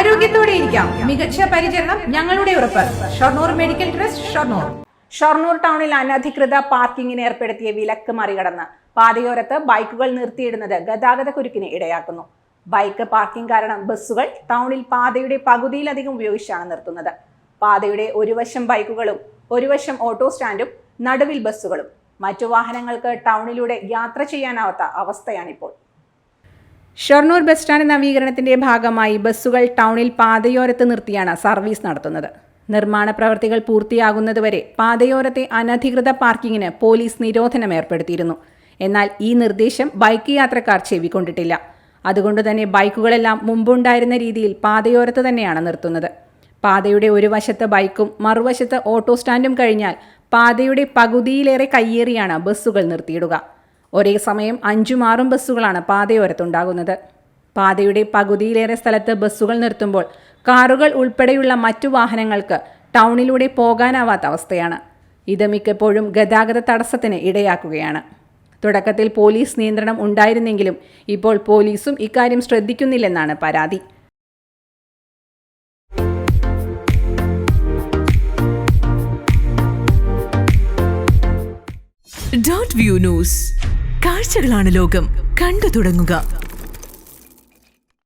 ആരോഗ്യത്തോടെ ഇരിക്കാം. മികച്ച പരിചരണം ഞങ്ങളുടെ ഉറപ്പ്. Shoranur medical trust, Shoranur. ഷൊർണൂർ ടൗണിൽ അനധികൃത പാർക്കിങ്ങിന് ഏർപ്പെടുത്തിയ വിലക്ക് മറികടന്ന് പാതയോരത്ത് ബൈക്കുകൾ നിർത്തിയിടുന്നത് ഗതാഗതക്കുരുക്കിന് ഇടയാക്കുന്നു. ബൈക്ക് പാർക്കിംഗ് കാരണം ബസ്സുകൾ ടൗണിൽ പാതയുടെ പകുതിയിലധികം ഉപയോഗിച്ചാണ് നിർത്തുന്നത്. പാതയുടെ ഒരു വശം ബൈക്കുകളും ഒരു വശം ഓട്ടോ സ്റ്റാൻഡും നടുവിൽ ബസ്സുകളും. മറ്റു വാഹനങ്ങൾക്ക് ടൗണിലൂടെ യാത്ര ചെയ്യാനാവാത്ത അവസ്ഥയാണിപ്പോൾ. ഷൊർണൂർ ബസ് സ്റ്റാൻഡ് നവീകരണത്തിന്റെ ഭാഗമായി ബസ്സുകൾ ടൗണിൽ പാതയോരത്ത് നിർത്തിയാണ് സർവീസ് നടത്തുന്നത്. നിർമ്മാണ പ്രവൃത്തികൾ പൂർത്തിയാകുന്നതുവരെ പാതയോരത്തെ അനധികൃത പാർക്കിങ്ങിന് പോലീസ് നിരോധനം ഏർപ്പെടുത്തിയിരുന്നു. എന്നാൽ ഈ നിർദ്ദേശം ബൈക്ക് യാത്രക്കാർ ചെവിക്കൊണ്ടിട്ടില്ല. അതുകൊണ്ട് തന്നെ ബൈക്കുകളെല്ലാം മുമ്പുണ്ടായിരുന്ന രീതിയിൽ പാതയോരത്ത് തന്നെയാണ് നിർത്തുന്നത്. പാതയുടെ ഒരു വശത്ത് ബൈക്കും മറുവശത്ത് ഓട്ടോ സ്റ്റാൻഡും കഴിഞ്ഞാൽ പാതയുടെ പകുതിയിലേറെ കയ്യേറിയാണ് ബസ്സുകൾ നിർത്തിയിടുക. ഒരേ സമയം 5-6 ബസ്സുകളാണ് പാതയോരത്തുണ്ടാകുന്നത്. പാതയുടെ പകുതിയിലേറെ സ്ഥലത്ത് ബസ്സുകൾ നിർത്തുമ്പോൾ കാറുകൾ ഉൾപ്പെടെയുള്ള മറ്റു വാഹനങ്ങൾക്ക് ടൗണിലൂടെ പോകാനാവാത്ത അവസ്ഥയാണ്. ഇത് മിക്കപ്പോഴും ഗതാഗത തടസ്സത്തിന് ഇടയാക്കുകയാണ്. തുടക്കത്തിൽ പോലീസ് നിയന്ത്രണം ഉണ്ടായിരുന്നെങ്കിലും ഇപ്പോൾ പോലീസും ഇക്കാര്യം ശ്രദ്ധിക്കുന്നില്ലെന്നാണ് പരാതി. .view news. കാഴ്ചകളാണ് ലോകം. കണ്ടു തുടങ്ങുക.